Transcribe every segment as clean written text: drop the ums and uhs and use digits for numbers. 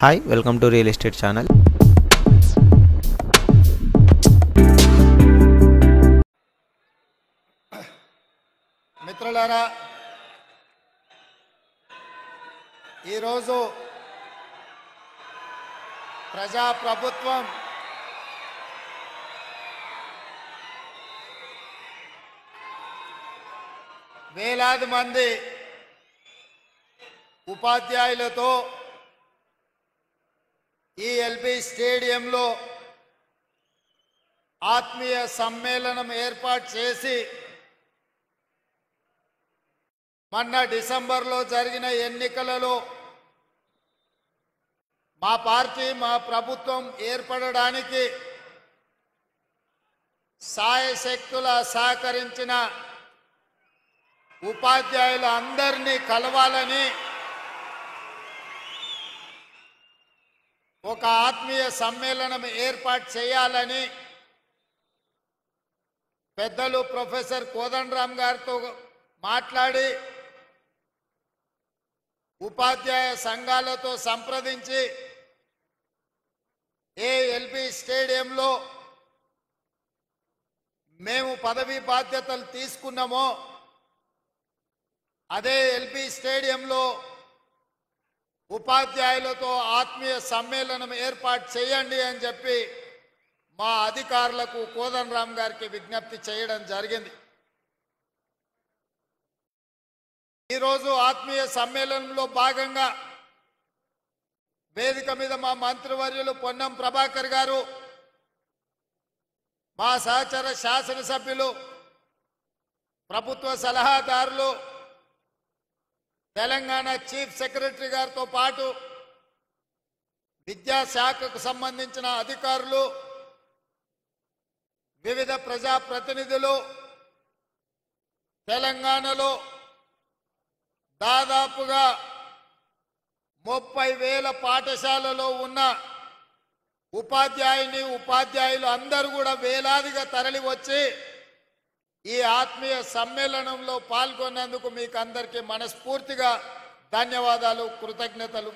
Hi, welcome to Real Estate Channel. మిత్రులారా, ఈరోజు ప్రజాప్రభుత్వం వేలాది మంది ఉపాధ్యాయులతో ఈ ఎల్బీ స్టేడియంలో ఆత్మీయ సమ్మేళనం ఏర్పాటు చేసి మొన్న డిసెంబర్లో జరిగిన ఎన్నికలలో మా పార్టీ మా ప్రభుత్వం ఏర్పడడానికి సాయశక్తుల సహకరించిన ఉపాధ్యాయులు అందరినీ కలవాలని ఒక ఆత్మీయ సమ్మేళనం ఏర్పాటు చేయాలని పెద్దలు ప్రొఫెసర్ కోదండరామ్ గారితో మాట్లాడి ఉపాధ్యాయ సంఘాలతో సంప్రదించి ఎల్బీ స్టేడియంలో మేము పదవీ బాధ్యతలు తీసుకున్నామో అదే ఎల్బీ స్టేడియంలో ఉపాధ్యాయులతో ఆత్మీయ సమ్మేళనం ఏర్పాటు చేయండి అని చెప్పి మా అధికారులకు కోదండరామ్ గారికి విజ్ఞప్తి చేయడం జరిగింది. ఈరోజు ఆత్మీయ సమ్మేళనంలో భాగంగా వేదిక మీద మా మంత్రివర్యులు పొన్నం ప్రభాకర్ గారు, మా సహచర శాసనసభ్యులు, ప్రభుత్వ సలహాదారులు, తెలంగాణ చీఫ్ సెక్రటరీ గారితో పాటు విద్యాశాఖకు సంబంధించిన అధికారులు, వివిధ ప్రజాప్రతినిధులు తెలంగాణలో దాదాపుగా 30,000 పాఠశాలలో ఉన్న ఉపాధ్యాయులు అందరూ కూడా వేలాదిగా తరలి వచ్చి ఈ ఆత్మీయ సమ్మేళనంలో పాల్గొన్నందుకు మీకు అందరికీ మనస్ఫూర్తిగా ధన్యవాదాలు, కృతజ్ఞతలు.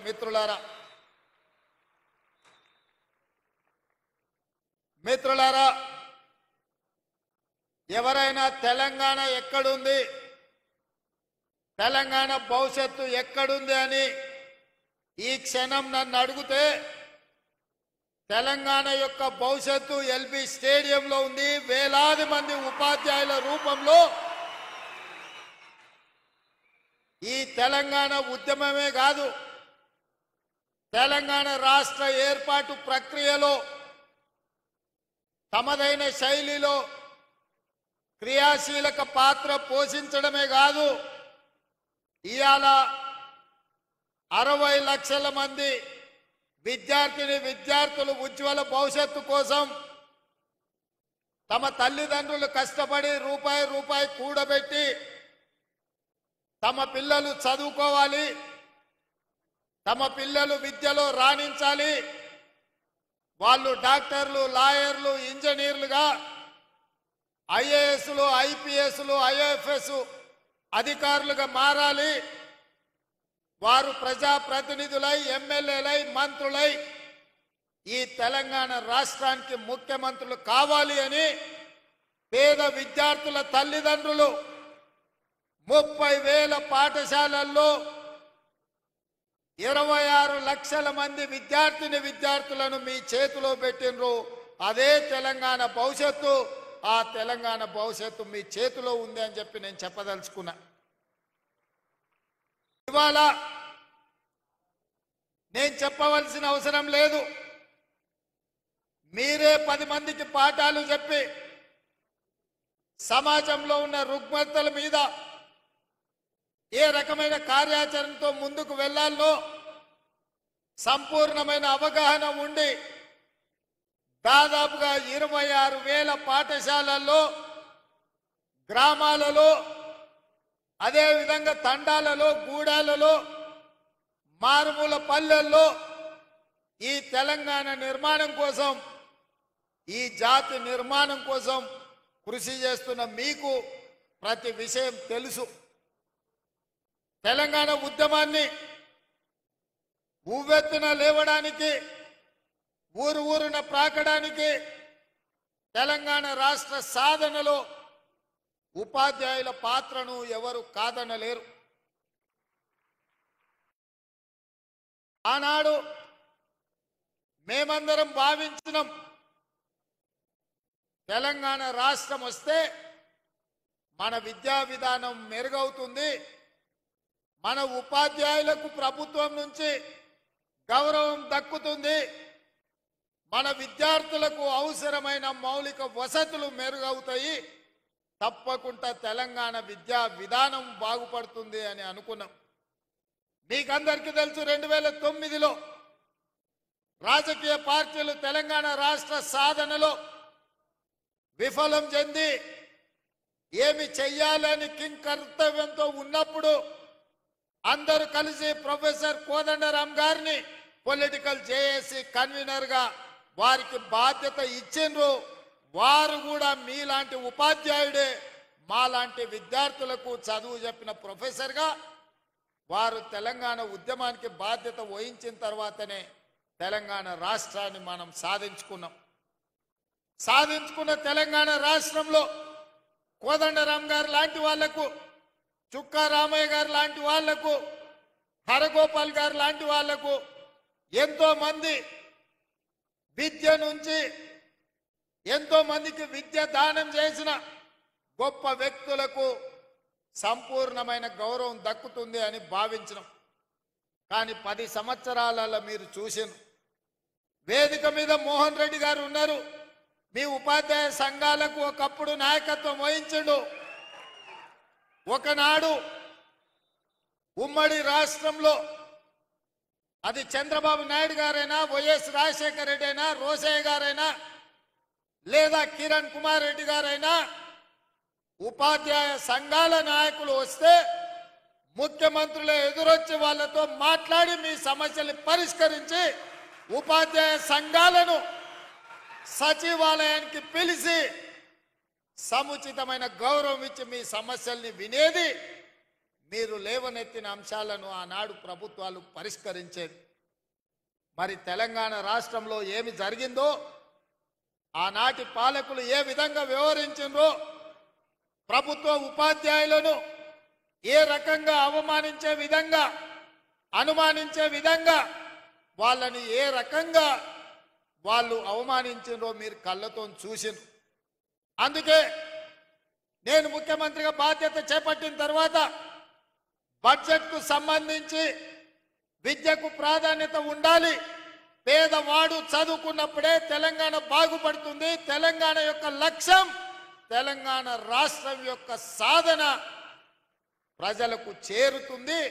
మిత్రులారా, ఎవరైనా తెలంగాణ ఎక్కడుంది, తెలంగాణ భవిష్యత్తు ఎక్కడుంది అని ఈ క్షణం నన్ను అడిగితే తెలంగాణ యొక్క భవిష్యత్తు ఎల్బీ స్టేడియంలో ఉంది. వేలాది మంది ఉపాధ్యాయుల రూపంలో ఈ తెలంగాణ ఉద్యమమే కాదు, తెలంగాణ రాష్ట్ర ఏర్పాటు ప్రక్రియలో తమదైన శైలిలో క్రియాశీలక పాత్ర పోషించడమే కాదు, ఇవాళ 60 లక్షల మంది విద్యార్థులు ఉజ్వల భవిష్యత్తు కోసం తమ తల్లిదండ్రులు కష్టపడి రూపాయి కూడబెట్టి తమ పిల్లలు చదువుకోవాలి, తమ పిల్లలు విద్యలో రాణించాలి, వాళ్ళు డాక్టర్లు, లాయర్లు, ఇంజనీర్లుగా, ఐఏఎస్లు, ఐపీఎస్లు, ఐఎఫ్ఎస్ అధికారులుగా మారాలి, వారు ప్రజాప్రతినిధులై, ఎమ్మెల్యేలై, మంత్రులై ఈ తెలంగాణ రాష్ట్రానికి ముఖ్యమంత్రులు కావాలి అని పేద విద్యార్థుల తల్లిదండ్రులు 30,000 పాఠశాలల్లో 26 లక్షల మంది విద్యార్థులను మీ చేతిలో పెట్టినరు. అదే తెలంగాణ భవిష్యత్తు. ఆ తెలంగాణ భవిష్యత్తు మీ చేతిలో ఉంది అని చెప్పి నేను చెప్పదలుచుకున్నా. ఇవాళ నేను చెప్పవలసిన అవసరం లేదు, మీరే 10 మందికి పాఠాలు చెప్పి సమాజంలో ఉన్న రుగ్మతల మీద ఏ రకమైన కార్యాచరణతో ముందుకు వెళ్లాలో సంపూర్ణమైన అవగాహన ఉండి దాదాపుగా 26,000 పాఠశాలల్లో, గ్రామాలలో, అదేవిధంగా తండాలలో, గూడాలలో, మారుమూల పల్లెల్లో ఈ తెలంగాణ నిర్మాణం కోసం, ఈ జాతి నిర్మాణం కోసం కృషి చేస్తున్న మీకు ప్రతి విషయం తెలుసు. తెలంగాణ ఉద్యమాన్ని ఉవ్వెత్తున లేవడానికి ఊరు ఊరున ప్రాకడానికి తెలంగాణ రాష్ట్ర సాధనలో ఉపాధ్యాయుల పాత్రను ఎవరు కాదనలేరు. ఆనాడు మేమందరం భావించినాం తెలంగాణ రాష్ట్రం వస్తే మన విద్యా విధానం మెరుగవుతుంది, మన ఉపాధ్యాయులకు ప్రభుత్వం నుంచి గౌరవం దక్కుతుంది, మన విద్యార్థులకు అవసరమైన మౌలిక వసతులు మెరుగవుతాయి, తప్పకుండా తెలంగాణ విద్యా విధానం బాగుపడుతుంది అని అనుకున్నాం. మీకందరికీ తెలుసు 2009లో రాజకీయ పార్టీలు తెలంగాణ రాష్ట్ర సాధనలో విఫలం చెంది ఏమి చెయ్యాలని కింకర్తవ్యంతో ఉన్నప్పుడు అందరూ కలిసి ప్రొఫెసర్ కోదండరాం గారిని పొలిటికల్ జేఏసీ కన్వీనర్గా వారికి బాధ్యత ఇచ్చిండ్రు. వారు కూడా మీలాంటి ఉపాధ్యాయుడే మాలాంటి విద్యార్థులకు చదువు చెప్పిన ప్రొఫెసర్గా వారు తెలంగాణ ఉద్యమానికి బాధ్యత వహించిన తర్వాతనే తెలంగాణ రాష్ట్రాన్ని మనం సాధించుకున్నాం. సాధించుకున్న తెలంగాణ రాష్ట్రంలో కోదండరాం గారు లాంటి వాళ్లకు, చుక్కా రామయ్య గారు లాంటి వాళ్లకు, హరగోపాల్ గారు లాంటి వాళ్లకు, ఎంతో మంది విద్య నుంచి ఎంతో మందికి విద్య దానం చేసిన గొప్ప వ్యక్తులకు సంపూర్ణమైన గౌరవం దక్కుతుంది అని భావించినాం. కానీ 10 సంవత్సరాలలో మీరు చూసిన వేదిక మీద మోహన్ రెడ్డి గారు ఉన్నారు. మీ ఉపాధ్యాయ సంఘాలకు ఒకప్పుడు నాయకత్వం వహించండు. ఒకనాడు ఉమ్మడి రాష్ట్రంలో అది చంద్రబాబు నాయుడు గారైనా, వైఎస్ రాజశేఖర రెడ్డి అయినా, రోసయ్య గారైనా, లేదా కిరణ్ కుమార్ రెడ్డి గారైనా ఉపాధ్యాయ సంఘాల నాయకులు వస్తే ముఖ్యమంత్రులు ఎదురొచ్చి వాళ్ళతో మాట్లాడి మీ సమస్యల్ని పరిష్కరించి ఉపాధ్యాయ సంఘాలను సచివాలయానికి పిలిచి సముచితమైన గౌరవం ఇచ్చి మీ సమస్యల్ని వినేది. మీరు లేవనెత్తిన అంశాలను ఆనాడు ప్రభుత్వాలు పరిష్కరించేది. మరి తెలంగాణ రాష్ట్రంలో ఏమి జరిగిందో, ఆనాటి పాలకులు ఏ విధంగా వ్యవహరించిందో, ప్రభుత్వ ఉపాధ్యాయులను ఏ రకంగా అవమానించే విధంగా, అనుమానించే విధంగా, వాళ్ళని ఏ రకంగా వాళ్ళు అవమానించిండ్రో మీరు కళ్ళతో చూసిండ్రు. అందుకే నేను ముఖ్యమంత్రిగా బాధ్యత చేపట్టిన తర్వాత బడ్జెట్కు సంబంధించి విద్యకు ప్రాధాన్యత ఉండాలి, పేదవాడు చదువుకున్నప్పుడే తెలంగాణ బాగుపడుతుంది, తెలంగాణ యొక్క లక్ష్యం, తెలంగాణ రాష్ట్రం యొక్క సాధన ప్రజలకు చేరుతుంది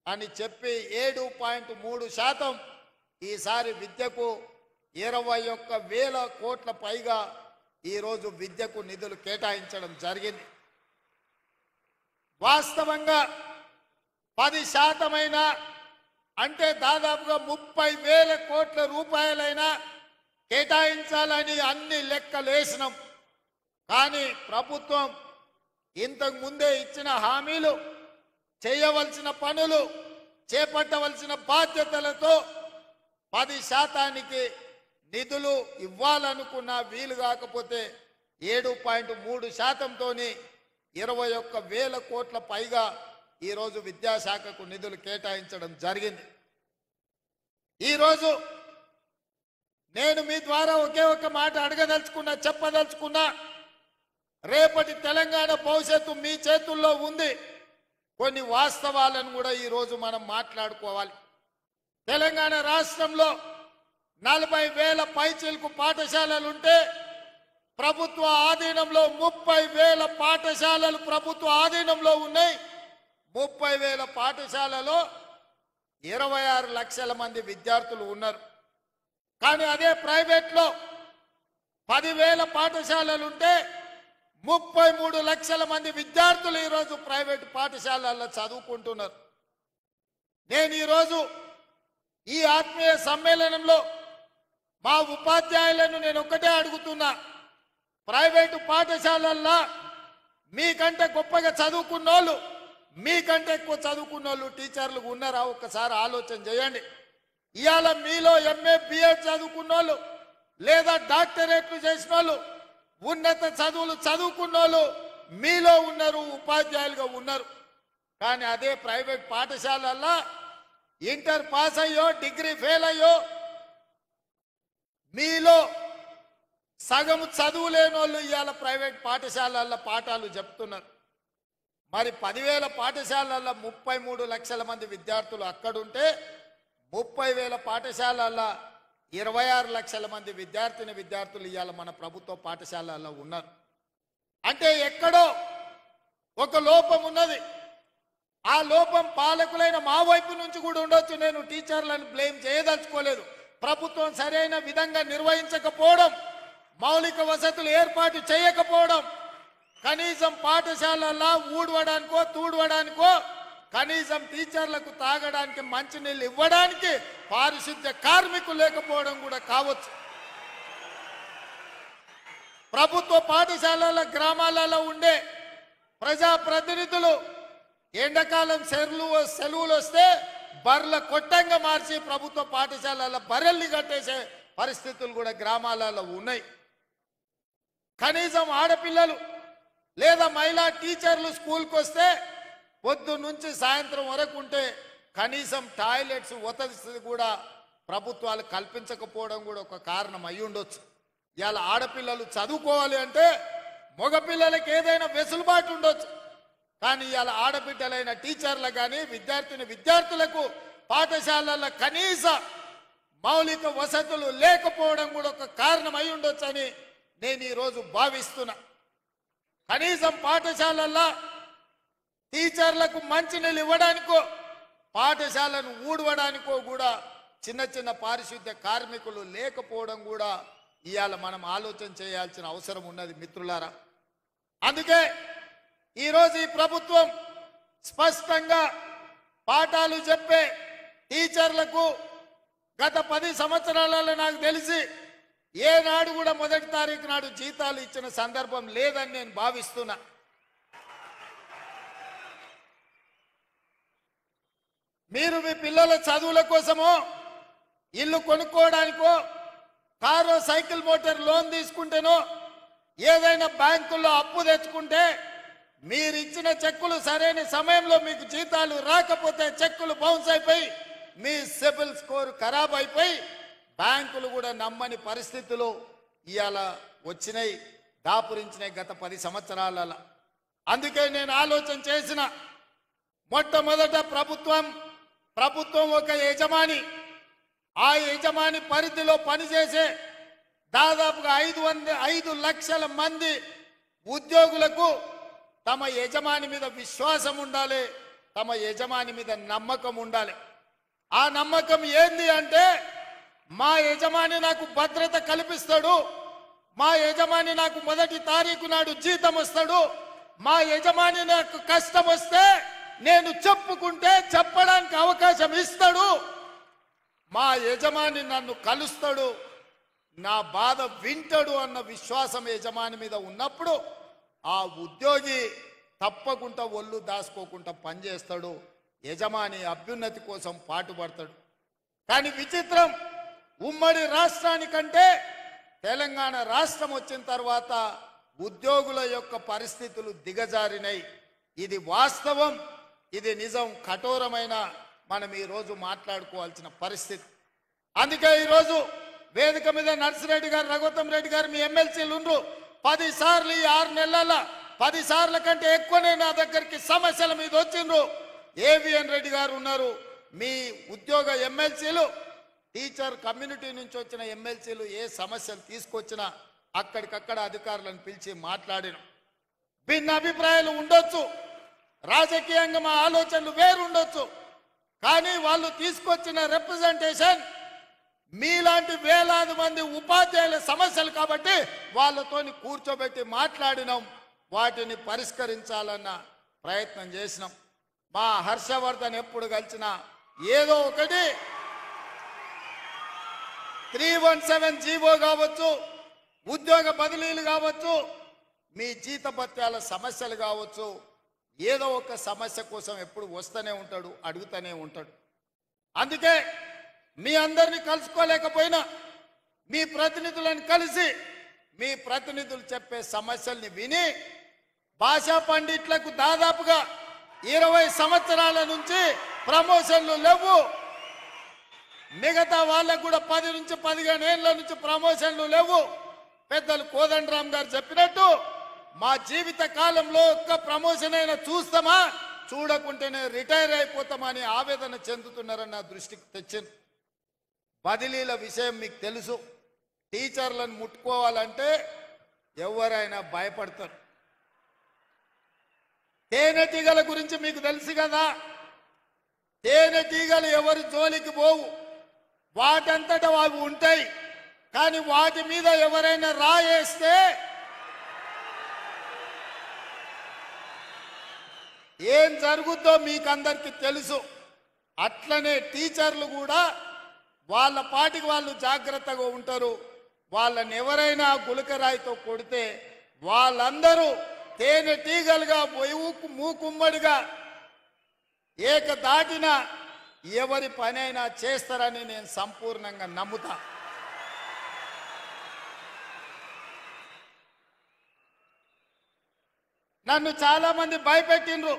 అని చెప్పి 7.3% ఈసారి విద్యకు 21,000 కోట్ల పైగా ఈరోజు విద్యకు నిధులు కేటాయించడం జరిగింది. వాస్తవంగా 10% అంటే దాదాపుగా 30,000 కోట్ల రూపాయలైనా కేటాయించాలని అన్ని లెక్కలేసినాం. కానీ ప్రభుత్వం ఇంతకు ముందే ఇచ్చిన హామీలు, చేయవలసిన పనులు, చేపట్టవలసిన బాధ్యతలతో 10% నిధులు ఇవ్వాలనుకున్నా వీలు కాకపోతే 7.3%తోని 21,000 కోట్ల పైగా ఈరోజు విద్యాశాఖకు నిధులు కేటాయించడం జరిగింది. ఈరోజు నేను మీ ద్వారా ఒకే ఒక మాట అడగదలుచుకున్నా, చెప్పదలుచుకున్నా. రేపటి తెలంగాణ భవిష్యత్తు మీ చేతుల్లో ఉంది. కొన్ని వాస్తవాలను కూడా ఈరోజు మనం మాట్లాడుకోవాలి. తెలంగాణ రాష్ట్రంలో 40,000 పైచిలకు పాఠశాలలుంటే ప్రభుత్వ ఆధీనంలో 30,000 పాఠశాలలు ప్రభుత్వ ఆధీనంలో ఉన్నాయి. 30,000 పాఠశాలలో 26 లక్షల మంది విద్యార్థులు ఉన్నారు. కానీ అదే ప్రైవేట్లో 10,000 పాఠశాలలుంటే 33 లక్షల మంది విద్యార్థులు ఈరోజు ప్రైవేటు పాఠశాలల్లో చదువుకుంటున్నారు. నేను ఈరోజు ఈ ఆత్మీయ సమ్మేళనంలో మా ఉపాధ్యాయులను నేను ఒకటే అడుగుతున్నా, ప్రైవేటు పాఠశాలల్లో మీకంటే గొప్పగా చదువుకున్నోళ్ళు, మీకంటే ఎక్కువ చదువుకున్నోళ్ళు టీచర్లు ఉన్నారా? ఒక్కసారి ఆలోచన చేయండి. ఇవాళ మీలో ఎంఏ బిఎడ్ చదువుకున్న వాళ్ళు లేదా డాక్టరేట్లు చేసిన వాళ్ళు ఉన్నత చదువులు చదువుకున్న వాళ్ళు మీలో ఉన్నారు, ఉపాధ్యాయులుగా ఉన్నారు. కానీ అదే ప్రైవేట్ పాఠశాలల్లో ఇంటర్ పాస్ అయ్యో డిగ్రీ ఫెయిల్ అయ్యో మీలో సగం చదువు లేని వాళ్ళు ఇవాళ ప్రైవేట్ పాఠశాలల్లో పాఠాలు చెప్తున్నారు. మరి 10,000 పాఠశాలల్లో 33 లక్షల మంది విద్యార్థులు అక్కడుంటే 30,000 పాఠశాలల్లో 26 లక్షల మంది విద్యార్థులు ఇవాళ మన ప్రభుత్వ పాఠశాలల్లో ఉన్నారు. అంటే ఎక్కడో ఒక లోపం ఉన్నది. ఆ లోపం పాలకులైన మా వైపు నుంచి కూడా ఉండొచ్చు. నేను టీచర్లను బ్లేమ్ చేయదలుచుకోలేదు. ప్రభుత్వం సరైన విధంగా నిర్వహించకపోవడం, మౌలిక వసతులు ఏర్పాటు చేయకపోవడం, కనీసం పాఠశాలల్లో ఊడవడానికో తూడవడానికో కనీసం టీచర్లకు తాగడానికి మంచినీళ్ళు ఇవ్వడానికి పారిశుద్ధ్య కార్మికులు లేకపోవడం కూడా కావచ్చు. ప్రభుత్వ పాఠశాలల గ్రామాలలో ఉండే ప్రజాప్రతినిధులు ఎండాకాలం సెలవులు వస్తే బర్రెల కొట్టంగా మార్చి ప్రభుత్వ పాఠశాలల బర్రెల్ని కట్టేసే పరిస్థితులు కూడా గ్రామాలలో ఉన్నాయి. కనీసం ఆడపిల్లలు లేదా మహిళా టీచర్లు స్కూల్కి వస్తే పొద్దు నుంచి సాయంత్రం వరకు ఉంటే కనీసం టాయిలెట్స్ వసతి కూడా ప్రభుత్వాలు కల్పించకపోవడం కూడా ఒక కారణం అయి ఉండొచ్చు. ఇవాళ ఆడపిల్లలు చదువుకోవాలి అంటే మగపిల్లలకి ఏదైనా వెసులుబాటు ఉండొచ్చు. కానీ ఇవాళ ఆడబిడ్డలైన టీచర్లకు కానీ విద్యార్థులకు పాఠశాలల కనీస మౌలిక వసతులు లేకపోవడం కూడా ఒక కారణం అయి ఉండొచ్చని నేను ఈరోజు భావిస్తున్నా. కనీసం పాఠశాలల్లో టీచర్లకు మంచినీళ్ళు ఇవ్వడానికో పాఠశాలను ఊడవడానికో కూడా చిన్న చిన్న పారిశుద్ధ్య కార్మికులు లేకపోవడం కూడా ఇవాళ మనం ఆలోచన చేయాల్సిన అవసరం ఉన్నది మిత్రులారా. అందుకే ఈరోజు ఈ ప్రభుత్వం స్పష్టంగా పాఠాలు చెప్పే టీచర్లకు గత 10 సంవత్సరాలలో నాకు తెలిసి ఏనాడు కూడా 1వ తారీఖు నాడు జీతాలు ఇచ్చిన సందర్భం లేదని నేను భావిస్తున్నా. మీరు మీ పిల్లల చదువుల కోసమో ఇల్లు కొనుక్కోవడానికో కారు సైకిల్ మోటార్ లోన్ తీసుకుంటేనో ఏదైనా బ్యాంకుల్లో అప్పు తెచ్చుకుంటే మీరు ఇచ్చిన చెక్కులు సరైన సమయంలో మీకు జీతాలు రాకపోతే చెక్కులు బౌన్స్ అయిపోయి మీ సిబిల్ స్కోర్ ఖరాబ్ అయిపోయి బ్యాంకులు కూడా నమ్మని పరిస్థితులు ఇవాళ వచ్చినాయి, దాపురించినాయి గత 10 సంవత్సరాలలో. అందుకే నేను ఆలోచన చేసిన మొట్టమొదట ప్రభుత్వం ఒక యజమాని, ఆ యజమాని పరిధిలో పనిచేసే దాదాపుగా 5 లక్షల మంది ఉద్యోగులకు తమ యజమాని మీద విశ్వాసం ఉండాలి, తమ యజమాని మీద నమ్మకం ఉండాలి. ఆ నమ్మకం ఏంది అంటే మా యజమాని నాకు భద్రత కల్పిస్తాడు, మా యజమాని నాకు 1వ తారీఖు నాడు జీతం వస్తాడు, మా యజమాని నాకు కష్టం వస్తే నేను చెప్పుకుంటే చెప్పడానికి అవకాశం ఇస్తాడు, మా యజమాని నన్ను కలుస్తాడు, నా బాధ వింటాడు అన్న విశ్వాసం యజమాని మీద ఉన్నప్పుడు ఆ ఉద్యోగి తప్పకుండా ఒళ్ళు దాచుకోకుండా పనిచేస్తాడు, యజమాని అభ్యున్నతి కోసం పాటుపడతాడు. కానీ విచిత్రం, ఉమ్మడి రాష్ట్రానికంటే తెలంగాణ రాష్ట్రం వచ్చిన తర్వాత ఉద్యోగుల యొక్క పరిస్థితులు దిగజారినాయి. ఇది వాస్తవం, ఇది నిజం, కఠోరమైన మనం ఈరోజు మాట్లాడుకోవాల్సిన పరిస్థితి. అందుకే ఈరోజు వేదిక మీద నర్సిరెడ్డి గారు, రఘుత్తం రెడ్డి గారు మీ ఎమ్మెల్సీలు ఉండ్రు. 10 సార్లు ఈ 6 నెలల 10 సార్ల కంటే ఎక్కువనే నా దగ్గరికి సమస్యల మీద వచ్చిండ్రు. ఏవిఎన్ రెడ్డి గారు ఉన్నారు, మీ ఉద్యోగ ఎమ్మెల్సీలు, టీచర్ కమ్యూనిటీ నుంచి వచ్చిన ఎమ్మెల్సీలు ఏ సమస్యలు తీసుకొచ్చినా అక్కడికక్కడ అధికారులను పిలిచి మాట్లాడిన. భిన్న అభిప్రాయాలు ఉండొచ్చు, రాజకీయంగా మా ఆలోచనలు వేరుండొచ్చు, కానీ వాళ్ళు తీసుకొచ్చిన రిప్రజెంటేషన్ మీలాంటి వేలాది మంది ఉపాధ్యాయుల సమస్యలు కాబట్టి వాళ్ళతోని కూర్చోబెట్టి మాట్లాడినాం, వాటిని పరిష్కరించాలన్న ప్రయత్నం చేసినాం. మా హర్షవర్ధన్ ఎప్పుడు కలిసినా ఏదో ఒకటి 317 జీవో కావచ్చు, ఉద్యోగ బదిలీలు కావచ్చు, మీ జీతభత్యాల సమస్యలు కావచ్చు, ఏదో ఒక సమస్య కోసం ఎప్పుడు వస్తూనే ఉంటాడు, అడుగుతూనే ఉంటాడు. అందుకే మీ అందరిని కలుసుకోలేకపోయినా మీ ప్రతినిధులను కలిసి మీ ప్రతినిధులు చెప్పే సమస్యల్ని విని భాషా పండిట్లకు దాదాపుగా 20 సంవత్సరాల నుంచి ప్రమోషన్లు లేవు, మిగతా వాళ్ళకు కూడా 10 నుంచి 15 ఏళ్ల నుంచి ప్రమోషన్లు లేవు. పెద్దలు కోదండరామ్ గారు చెప్పినట్టు మా జీవిత కాలంలో ఒక్క ప్రమోషన్ అయినా చూస్తామా, చూడకుంటేనే రిటైర్ అయిపోతామని ఆవేదన చెందుతున్నారని నా దృష్టికి తెచ్చింది. బదిలీల విషయం మీకు తెలుసు. టీచర్లను ముట్టుకోవాలంటే ఎవరైనా భయపడతారు. తేనెటీగల గురించి మీకు తెలుసు కదా. తేనెటీగలు ఎవరి జోలికి పోవు, వాటంతటా అవి ఉంటాయి. కానీ వాటి మీద ఎవరైనా రాయేస్తే ఏం జరుగుద్దో మీకు అందరికీ తెలుసు. అట్లనే టీచర్లు కూడా వాళ్ళ పాటికి వాళ్ళు జాగ్రత్తగా ఉంటారు. వాళ్ళని ఎవరైనా గులకరాయితో కొడితే వాళ్ళందరూ తేనెటీగలుగా మూకుమ్మడిగా ఏకదాటిన ఎవరి పనైనా చేస్తారని నేను సంపూర్ణంగా నమ్ముతా. నన్ను చాలా మంది భయపెట్టిండ్రు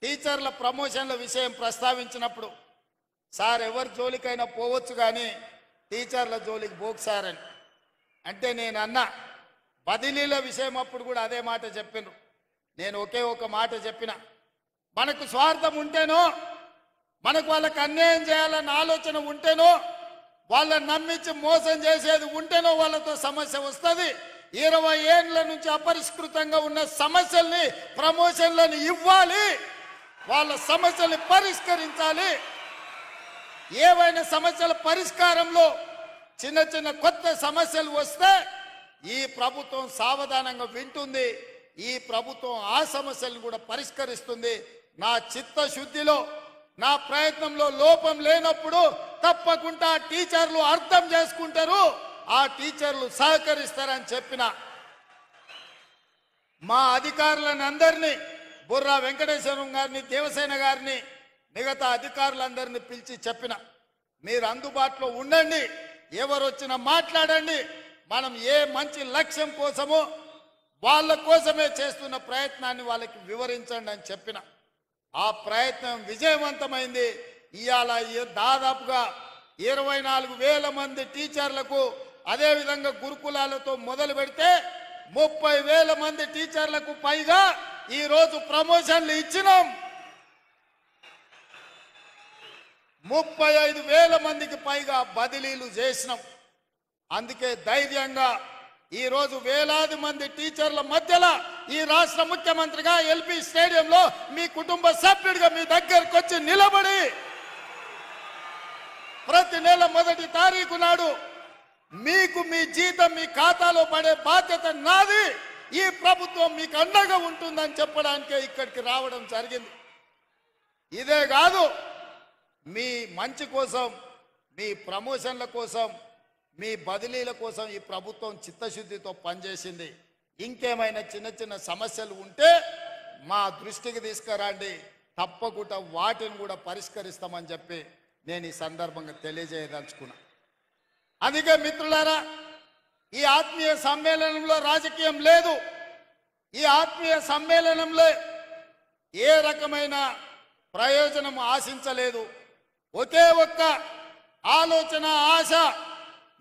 టీచర్ల ప్రమోషన్ల విషయం ప్రస్తావించినప్పుడు. సార్ ఎవరి జోలికైనా పోవచ్చు కానీ టీచర్ల జోలికి పోకు సార్ అని అంటే నేను అన్నా. బదిలీల విషయం అప్పుడు కూడా అదే మాట చెప్పినారు. నేను ఒకే ఒక మాట చెప్పిన, మనకు స్వార్థం ఉంటేనో, మనకు వాళ్ళకి అన్యాయం చేయాలన్న ఆలోచన ఉంటేనో, వాళ్ళని నమ్మించి మోసం చేసేది ఉంటేనో వాళ్ళతో సమస్య వస్తుంది. 20 ఏళ్ల నుంచి అపరిష్కృతంగా ఉన్న సమస్యల్ని ప్రమోషన్లను ఇవ్వాలి, వాళ్ళ సమస్యల్ని పరిష్కరించాలి. ఏవైనా సమస్యల పరిష్కారంలో చిన్న చిన్న కొత్త సమస్యలు వస్తే ఈ ప్రభుత్వం సావధానంగా వింటుంది. ఈ ప్రభుత్వం ఆ సమస్యలను కూడా పరిష్కరిస్తుంది. నా చిత్తశుద్ధిలో, నా ప్రయత్నంలో లోపం లేనప్పుడు తప్పకుండా టీచర్లు అర్థం చేసుకుంటారు, ఆ టీచర్లు సహకరిస్తారని చెప్పిన మా అధికారులను అందరినీ, బుర్రా వెంకటేశ్వరం గారిని, దేవసేన గారిని, మిగతా అధికారులందరినీ పిలిచి చెప్పిన, మీరు అందుబాటులో ఉండండి, ఎవరు వచ్చినా మాట్లాడండి, మనం ఏ మంచి లక్ష్యం కోసమో వాళ్ళ కోసమే చేస్తున్న ప్రయత్నాన్ని వాళ్ళకి వివరించండి అని చెప్పిన. ఆ ప్రయత్నం విజయవంతమైంది. ఇవాళ దాదాపుగా 24,000 మంది టీచర్లకు, అదేవిధంగా గురుకులాలతో మొదలు పెడితే 30,000 మంది టీచర్లకు పైగా ఈరోజు ప్రమోషన్లు ఇచ్చినాం. 35,000 మందికి పైగా బదిలీలు చేసినాం. అందుకే ధైర్యంగా ఈరోజు వేలాది మంది టీచర్ల మధ్యలో ఈ రాష్ట్ర ముఖ్యమంత్రిగా ఎల్బీ స్టేడియంలో మీ కుటుంబ సభ్యుడిగా మీ దగ్గరకు వచ్చి నిలబడి ప్రతి నెల 1వ తారీఖు నాడు మీకు మీ జీతం మీ ఖాతాలో పడే బాధ్యత నాది, ఈ ప్రభుత్వం మీకు అండగా ఉంటుందని చెప్పడానికే ఇక్కడికి రావడం జరిగింది. ఇదే కాదు, మీ మంచి కోసం, మీ ప్రమోషన్ల కోసం, మీ బదిలీల కోసం ఈ ప్రభుత్వం చిత్తశుద్ధితో పనిచేసింది. ఇంకేమైనా చిన్న చిన్న సమస్యలు ఉంటే మా దృష్టికి తీసుకురండి, తప్పకుండా వాటిని కూడా పరిష్కరిస్తామని చెప్పి నేను ఈ సందర్భంగా తెలియజేయదలుచుకున్నా. అందుకే మిత్రులారా, ఈ ఆత్మీయ సమ్మేళనంలో రాజకీయం లేదు. ఈ ఆత్మీయ సమ్మేళనంలో ఏ రకమైన ప్రయోజనం ఆశించలేదు. ఒకే ఒక్క ఆలోచన, ఆశ,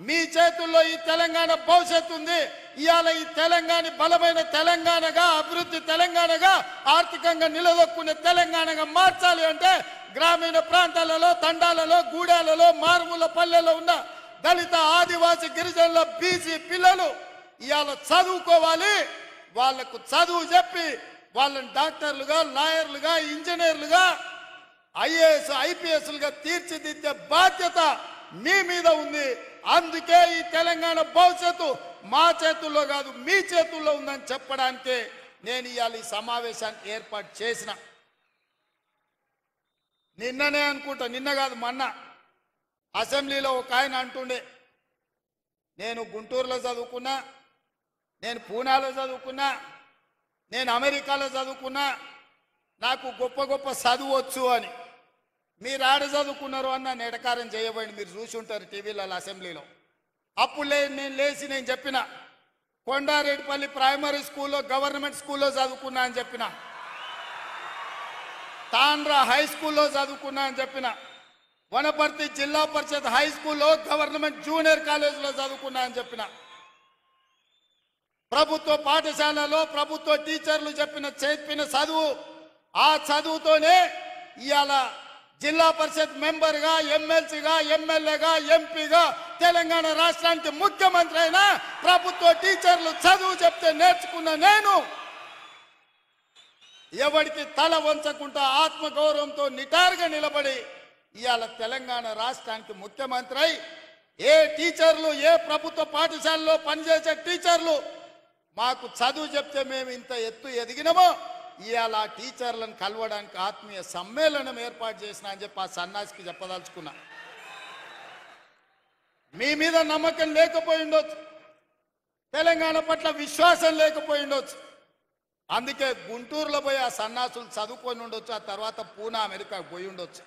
మీ చేతుల్లో ఈ తెలంగాణ భవిష్యత్తు ఉంది. ఇవాళ ఈ తెలంగాణ బలమైన తెలంగాణగా, అభివృద్ధి తెలంగాణగా, ఆర్థికంగా నిలదొక్కునే తెలంగాణగా మార్చాలి అంటే గ్రామీణ ప్రాంతాలలో, తండాలలో, గూడాలలో, మారుమూల పల్లెల్లో ఉన్న దళిత, ఆదివాసీ, గిరిజనుల, బీసీ పిల్లలు ఇవాళ చదువుకోవాలి. వాళ్లకు చదువు చెప్పి వాళ్ళని డాక్టర్లుగా, లాయర్లుగా, ఇంజనీర్లుగా, ఐఏఎస్, ఐపీఎస్లుగా తీర్చిదిద్దే బాధ్యత మీ మీద ఉంది. అందుకే ఈ తెలంగాణ భవిష్యత్తు మా చేతుల్లో కాదు, మీ చేతుల్లో ఉందని చెప్పడానికే నేను ఇవాళ ఈ సమావేశాన్ని ఏర్పాటు చేసిన. నిన్ననే అనుకుంటా, నిన్న కాదు మొన్న అసెంబ్లీలో ఒక ఆయన అంటుండే, నేను గుంటూరులో చదువుకున్నా, నేను పూనాలో చదువుకున్నా, నేను అమెరికాలో చదువుకున్నా, నాకు గొప్ప గొప్ప చదువు వచ్చు అని. మీరు ఆడ చదువుకున్నారు అన్న నెడకారం చేయబోయింది. మీరు చూసి ఉంటారు టీవీలలో, అసెంబ్లీలో. అప్పుడు నేను లేచి నేను చెప్పిన, కొండారెడ్డిపల్లి ప్రైమరీ స్కూల్లో గవర్నమెంట్ స్కూల్లో చదువుకున్నా అని చెప్పిన, తాండ్రా హై స్కూల్లో చదువుకున్నా అని చెప్పిన, వనపర్తి జిల్లా పరిషత్ హై స్కూల్లో గవర్నమెంట్ జూనియర్ కాలేజీలో చదువుకున్నా అని చెప్పిన, ప్రభుత్వ పాఠశాలలో ప్రభుత్వ టీచర్లు చెప్పిన చదువు, ఆ చదువుతోనే ఇవాళ జిల్లా పరిషత్ మెంబర్గా, ఎమ్మెల్సీగా, ఎమ్మెల్యేగా, ఎంపీగా, తెలంగాణ రాష్ట్రానికి ముఖ్యమంత్రి అయినా ప్రభుత్వ టీచర్లు చదువు చెప్తే నేర్చుకున్న నేను ఎవరికి తల వంచకుండా ఆత్మగౌరవంతో నిటారుగా నిలబడి ఇవాళ తెలంగాణ రాష్ట్రానికి ముఖ్యమంత్రి అయి ఏ టీచర్లు, ఏ ప్రభుత్వ పాఠశాలలో పనిచేసే టీచర్లు మాకు చదువు చెప్తే మేము ఇంత ఎత్తు ఎదిగినామో ఇవాళ ఆ టీచర్లను కలవడానికి ఆత్మీయ సమ్మేళనం ఏర్పాటు చేసిన అని చెప్పి ఆ సన్నాసికి చెప్పదలుచుకున్నా. మీ మీద నమ్మకం లేకపోయి ఉండొచ్చు, తెలంగాణ పట్ల విశ్వాసం లేకపోయి ఉండొచ్చు. అందుకే గుంటూరులో పోయి ఆ సన్నాసులు చదువుకొని ఉండొచ్చు, ఆ తర్వాత పూనా అమెరికాకు పోయి ఉండొచ్చు.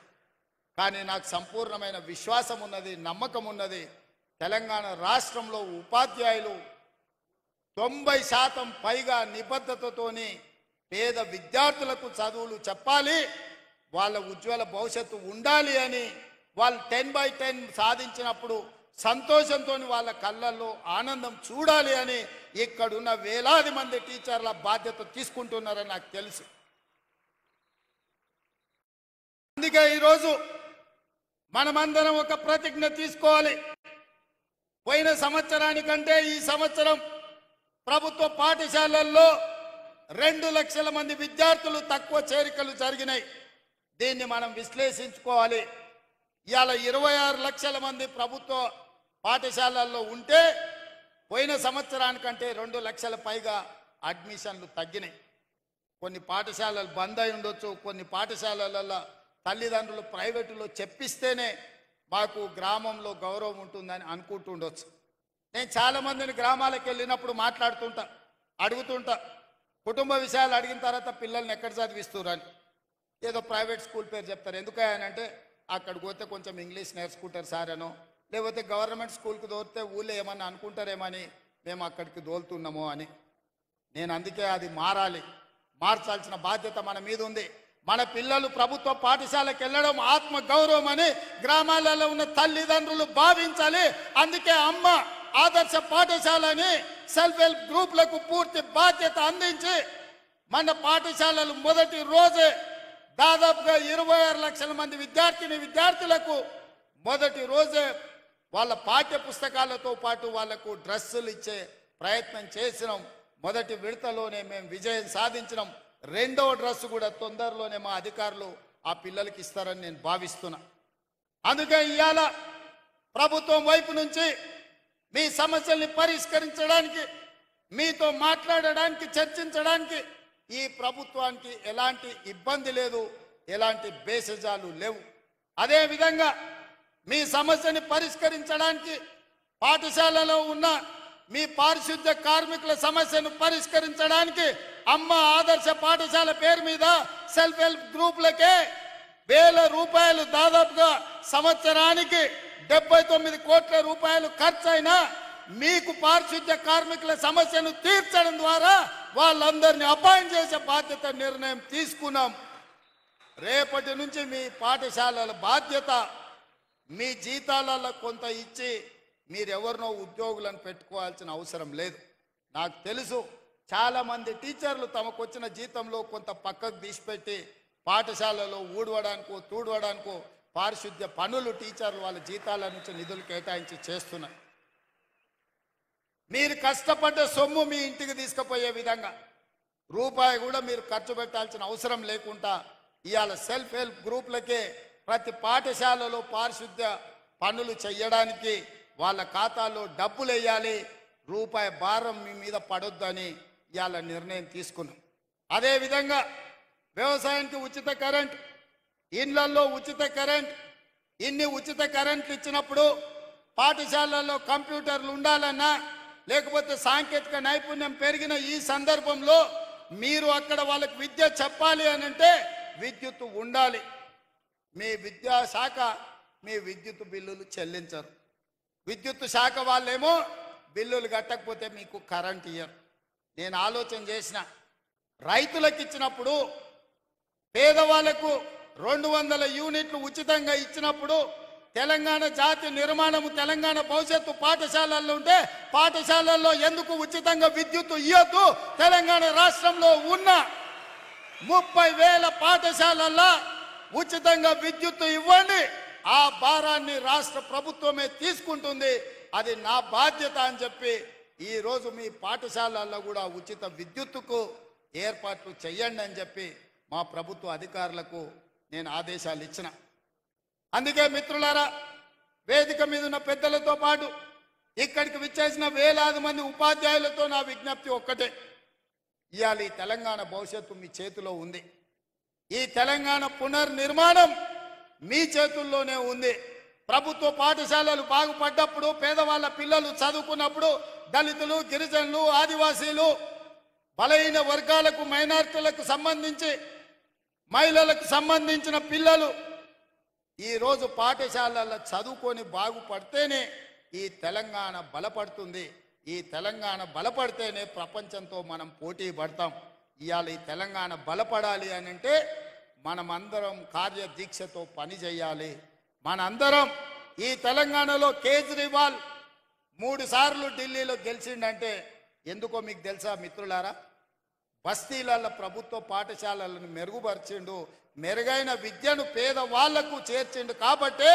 కానీ నాకు సంపూర్ణమైన విశ్వాసం ఉన్నది, నమ్మకం ఉన్నది. తెలంగాణ రాష్ట్రంలో ఉపాధ్యాయులు 90% పైగా నిబద్ధతతోని పేద విద్యార్థులకు చదువులు చెప్పాలి, వాళ్ళ ఉజ్వల భవిష్యత్తు ఉండాలి అని వాళ్ళు 10/10 సాధించినప్పుడు సంతోషంతో వాళ్ళ కళ్ళల్లో ఆనందం చూడాలి అని ఇక్కడున్న వేలాది మంది టీచర్ల బాధ్యత తీసుకుంటున్నారని నాకు తెలుసు. అందుకే ఈరోజు మనమందరం ఒక ప్రతిజ్ఞ తీసుకోవాలి. పోయిన సంవత్సరానికంటే ఈ సంవత్సరం ప్రభుత్వ పాఠశాలల్లో 2 లక్షల మంది విద్యార్థులు తక్కువ చేరికలు జరిగినాయి. దీన్ని మనం విశ్లేషించుకోవాలి. ఇవాళ 26 లక్షల మంది ప్రభుత్వ పాఠశాలల్లో ఉంటే పోయిన సంవత్సరానికంటే 2 లక్షల పైగా అడ్మిషన్లు తగ్గినాయి. కొన్ని పాఠశాలలు బంద్ అయి ఉండొచ్చు, కొన్ని పాఠశాలలలో తల్లిదండ్రులు ప్రైవేటులో చెప్పిస్తేనే మాకు గ్రామంలో గౌరవం ఉంటుందని అనుకుంటుండొచ్చు. నేను చాలామందిని గ్రామాలకు వెళ్ళినప్పుడు మాట్లాడుతుంటా, అడుగుతుంటా, కుటుంబ విషయాలు అడిగిన తర్వాత పిల్లల్ని ఎక్కడ చదివిస్తున్నారు, ఏదో ప్రైవేట్ స్కూల్ పేరు చెప్తారు. ఎందుకనంటే అక్కడికి పోతే కొంచెం ఇంగ్లీష్ నేర్చుకుంటారు సార్ అనో, లేకపోతే గవర్నమెంట్ స్కూల్కి దోరితే ఊళ్ళో ఏమన్నా అనుకుంటారేమని మేము అక్కడికి దోలుతున్నామో అని. నేను అందుకే అది మారాలి, మార్చాల్సిన బాధ్యత మన మీద ఉంది. మన పిల్లలు ప్రభుత్వ పాఠశాలకు వెళ్ళడం ఆత్మ గౌరవం అని గ్రామాలలో ఉన్న తల్లిదండ్రులు భావించాలి. అందుకే అమ్మ ఆదర్శ పాఠశాలని సెల్ఫ్ హెల్ప్ గ్రూపులకు పూర్తి బాధ్యత అందించి మన పాఠశాలలు మొదటి రోజే దాదాపుగా 26 లక్షల మంది విద్యార్థులకు మొదటి రోజే వాళ్ళ పాఠ్య పుస్తకాలతో పాటు వాళ్లకు డ్రెస్సులు ఇచ్చే ప్రయత్నం చేసినాం. మొదటి విడతలోనే మేము విజయం సాధించినాం. రెండవ డ్రెస్ కూడా తొందరలోనే మా అధికారులు ఆ పిల్లలకి ఇస్తారని నేను భావిస్తున్నా. అందుకే ఇవాళ ప్రభుత్వం వైపు నుంచి మీ సమస్యల్ని పరిష్కరించడానికి, మీతో మాట్లాడడానికి, చర్చించడానికి ఈ ప్రభుత్వానికి ఎలాంటి ఇబ్బంది లేదు, ఎలాంటి బేసజాలు లేవు. అదేవిధంగా మీ సమస్యని పరిష్కరించడానికి పాఠశాలలో ఉన్న మీ పారిశుద్ధ్య కార్మికుల సమస్యను పరిష్కరించడానికి అమ్మ ఆదర్శ పాఠశాల పేరు మీద సెల్ఫ్ హెల్ప్ గ్రూపులకే 1000 రూపాయలు, దాదాపుగా సంవత్సరానికి 79 కోట్ల రూపాయలు ఖర్చయినా మీకు పారిశుద్ధ్య కార్మికుల సమస్యను తీర్చడం ద్వారా వాళ్ళందరినీ అపాయింట్ చేసే బాధ్యత నిర్ణయం తీసుకున్నాం. రేపటి నుంచి మీ పాఠశాలల బాధ్యత మీ జీతాలలో కొంత ఇచ్చి మీరెవరినో ఉద్యోగులను పెట్టుకోవాల్సిన అవసరం లేదు. నాకు తెలుసు చాలామంది టీచర్లు తమకు వచ్చిన జీతంలో కొంత పక్కకు తీసిపెట్టి పాఠశాలలో ఊడవడానికో తూడవడానికో పారిశుద్ధ్య పనులు టీచర్లు వాళ్ళ జీతాల నుంచి నిధులు కేటాయించి చేస్తున్నారు. మీరు కష్టపడ్డ సొమ్ము మీ ఇంటికి తీసుకుపోయే విధంగా రూపాయి కూడా మీరు ఖర్చు పెట్టాల్సిన అవసరం లేకుండా ఇవాళ సెల్ఫ్ హెల్ప్ గ్రూపులకే ప్రతి పాఠశాలలో పారిశుద్ధ్య పనులు చేయడానికి వాళ్ళ ఖాతాలో డబ్బులు వేయాలి, రూపాయి భారం మీ మీద పడొద్దని ఇవాళ నిర్ణయం తీసుకున్నాం. అదేవిధంగా వ్యవసాయానికి ఉచిత కరెంట్, ఇళ్లలో ఉచిత కరెంట్, ఇన్ని ఉచిత కరెంట్లు ఇచ్చినప్పుడు పాఠశాలల్లో కంప్యూటర్లు ఉండాలన్నా లేకపోతే సాంకేతిక నైపుణ్యం పెరిగిన ఈ సందర్భంలో మీరు అక్కడ వాళ్ళకి విద్య చెప్పాలి అని అంటే విద్యుత్ ఉండాలి. మీ విద్యాశాఖ మీ విద్యుత్ బిల్లులు చెల్లించరు. విద్యుత్ శాఖ వాళ్ళేమో బిల్లులు కట్టకపోతే మీకు కరెంట్ ఇయ్యరు. నేను ఆలోచన చేసిన, రైతులకు ఇచ్చినప్పుడు, పేదవాళ్లకు 200 యూనిట్లు ఉచితంగా ఇచ్చినప్పుడు, తెలంగాణ జాతి నిర్మాణము, తెలంగాణ భవిష్యత్తు పాఠశాలల్లో ఉంటే పాఠశాలల్లో ఎందుకు ఉచితంగా విద్యుత్ ఇవ్వద్దు? తెలంగాణ రాష్ట్రంలో ఉన్న 30,000 పాఠశాలల్లో ఉచితంగా విద్యుత్ ఇవ్వండి. ఆ భారాన్ని రాష్ట్ర ప్రభుత్వమే తీసుకుంటుంది. అది నా బాధ్యత అని చెప్పి ఈరోజు మీ పాఠశాలల్లో కూడా ఉచిత విద్యుత్తుకు ఏర్పాట్లు చేయండి అని చెప్పి మా ప్రభుత్వ అధికారులకు నేను ఆదేశాలు ఇచ్చిన. అందుకే మిత్రులారా, వేదిక మీద ఉన్న పెద్దలతో పాటు ఇక్కడికి విచ్చేసిన వేలాది మంది ఉపాధ్యాయులతో నా విజ్ఞప్తి ఒక్కటే, ఇవాళ ఈ తెలంగాణ భవిష్యత్తు మీ చేతిలో ఉంది. ఈ తెలంగాణ పునర్నిర్మాణం మీ చేతుల్లోనే ఉంది. ప్రభుత్వ పాఠశాలలు బాగుపడ్డప్పుడు, పేదవాళ్ళ పిల్లలు చదువుకున్నప్పుడు, దళితులు, గిరిజనులు, ఆదివాసీలు, బలహీన వర్గాలకు, మైనారిటీలకు సంబంధించి, మహిళలకు సంబంధించిన పిల్లలు ఈరోజు పాఠశాలల్లో చదువుకొని బాగుపడితేనే ఈ తెలంగాణ బలపడుతుంది. ఈ తెలంగాణ బలపడితేనే ప్రపంచంతో మనం పోటీ పడతాం. ఇవాళ ఈ తెలంగాణ బలపడాలి అని అంటే మనమందరం కార్యదీక్షతో పని చేయాలి. మనందరం ఈ తెలంగాణలో కేజ్రీవాల్ 3 సార్లు ఢిల్లీలో గెలిచిండంటే ఎందుకో మీకు తెలుసా మిత్రులారా? బస్తీలలో ప్రభుత్వ పాఠశాలలను మెరుగుపరిచిండు, మెరుగైన విద్యను పేదవాళ్లకు చేర్చిండు. కాబట్టే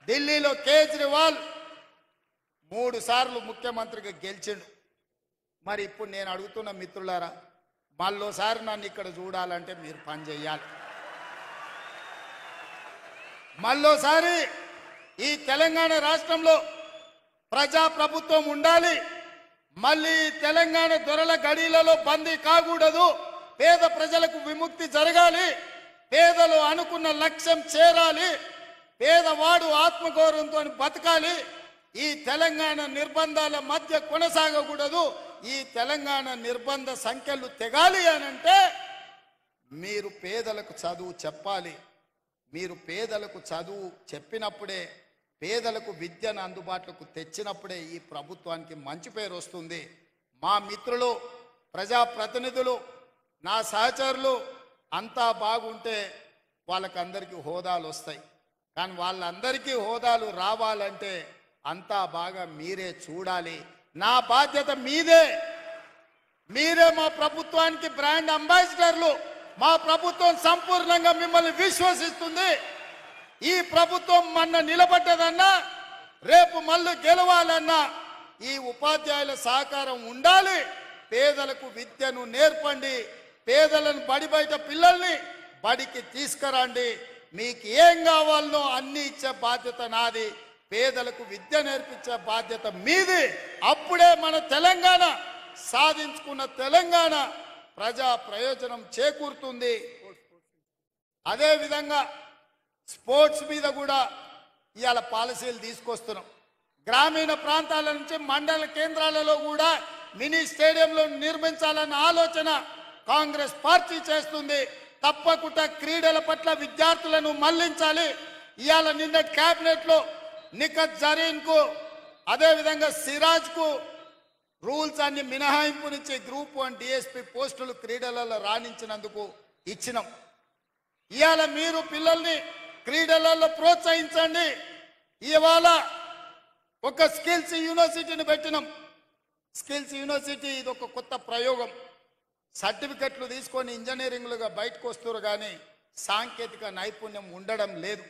ఢిల్లీలో కేజ్రీవాల్ 3 సార్లు ముఖ్యమంత్రిగా గెలిచిండు. మరి ఇప్పుడు నేను అడుగుతున్న మిత్రులారా, మళ్ళోసారి నన్ను ఇక్కడ చూడాలంటే మీరు పని చేయాలి. మళ్ళోసారి ఈ తెలంగాణ రాష్ట్రంలో ప్రజాప్రభుత్వం ఉండాలి. మళ్ళీ తెలంగాణ దొరల గడిలలో బందీ కాకూడదు. పేద ప్రజలకు విముక్తి జరగాలి. పేదలు అనుకున్న లక్ష్యం చేరాలి. పేదవాడు ఆత్మగౌరవంతో బతకాలి. ఈ తెలంగాణ నిర్బంధాల మధ్య కొనసాగకూడదు. ఈ తెలంగాణ నిర్బంధ సంఖ్యలు తెగాలి అనంటే మీరు పేదలకు చదువు చెప్పాలి. మీరు పేదలకు చదువు చెప్పినప్పుడే, పేదలకు విద్యను అందుబాటులోకి తెచ్చినప్పుడే ఈ ప్రభుత్వానికి మంచి పేరు వస్తుంది. మా మిత్రులు, ప్రజాప్రతినిధులు, నా సహచరులు అంతా బాగుంటే వాళ్ళకందరికీ హోదాలు వస్తాయి. కానీ వాళ్ళందరికీ హోదాలు రావాలంటే అంతా బాగా మీరే చూడాలి. నా బాధ్యత మీదే. మీరే మా ప్రభుత్వానికి బ్రాండ్ అంబాసిడర్లు. మా ప్రభుత్వం సంపూర్ణంగా మిమ్మల్ని విశ్వసిస్తుంది. ఈ ప్రభుత్వం మొన్న నిలబడ్డదన్నా, రేపు మళ్ళీ గెలవాలన్నా ఈ ఉపాధ్యాయుల సహకారం ఉండాలి. పేదలకు విద్యను నేర్పండి. పేదలను బడి బయట పిల్లల్ని బడికి తీసుకురండి. మీకు ఏం కావాలనో అన్ని ఇచ్చే బాధ్యత నాది. పేదలకు విద్య నేర్పించే బాధ్యత మీది. అప్పుడే మన తెలంగాణ సాధించుకున్న తెలంగాణ ప్రజా ప్రయోజనం చేకూరుతుంది. అదేవిధంగా స్పోర్ట్స్ మీద కూడా ఇవాళ పాలసీలు తీసుకొస్తున్నాం. గ్రామీణ ప్రాంతాల నుంచి మండల కేంద్రాలలో కూడా మినీ స్టేడియంలో నిర్మించాలన్న ఆలోచన కాంగ్రెస్ పార్టీ చేస్తుంది. తప్పకుండా క్రీడల పట్ల విద్యార్థులను మళ్లించాలి. ఇవాళ నిన్నటి కేబినెట్ లో నిఖత్ జరీన్ కు, అదేవిధంగా సిరాజ్ కు రూల్స్ అన్ని మినహాయింపునిచ్చి గ్రూప్ 1 DSP పోస్టులు క్రీడలలో రాణించినందుకు ఇచ్చినాం. ఇవాళ మీరు పిల్లల్ని క్రీడలలో ప్రోత్సహించండి. ఇవాళ ఒక స్కిల్స్ యూనివర్సిటీని పెట్టినాం. స్కిల్స్ యూనివర్సిటీ ఇది ఒక కొత్త ప్రయోగం. సర్టిఫికెట్లు తీసుకొని ఇంజనీరింగ్లుగా బయటకు వస్తారు, కానీ సాంకేతిక నైపుణ్యం ఉండడం లేదు.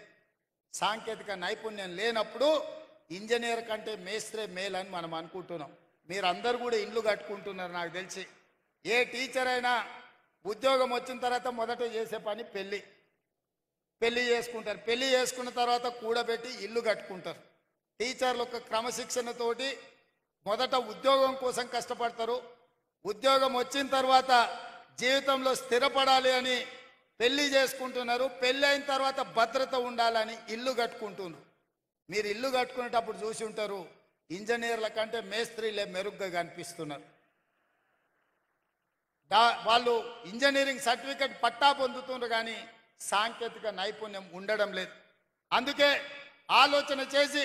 సాంకేతిక నైపుణ్యం లేనప్పుడు ఇంజనీర్ కంటే మేస్త్రే మేలని మనం అనుకుంటున్నాం. మీరందరూ కూడా ఇండ్లు కట్టుకుంటున్నారు. నాకు తెలిసి ఏ టీచర్ అయినా ఉద్యోగం వచ్చిన తర్వాత మొదట చేసే పని పెళ్లి చేసుకుంటారు. పెళ్లి చేసుకున్న తర్వాత కూడబెట్టి ఇల్లు కట్టుకుంటారు. టీచర్లు ఒక క్రమశిక్షణతోటి మొదట ఉద్యోగం కోసం కష్టపడతారు. ఉద్యోగం వచ్చిన తర్వాత జీవితంలో స్థిరపడాలి అని పెళ్లి చేసుకుంటున్నారు. పెళ్లి అయిన తర్వాత భద్రత ఉండాలని ఇల్లు కట్టుకుంటున్నారు. మీరు ఇల్లు కట్టుకునేటప్పుడు చూసి ఉంటారు, ఇంజనీర్ల కంటే మేస్త్రీలే మెరుగ్గా కనిపిస్తున్నారు. వాళ్ళు ఇంజనీరింగ్ సర్టిఫికెట్ పట్టా పొందుతున్నారు, కానీ సాంకేతిక నైపుణ్యం ఉండడం లేదు. అందుకే ఆలోచన చేసి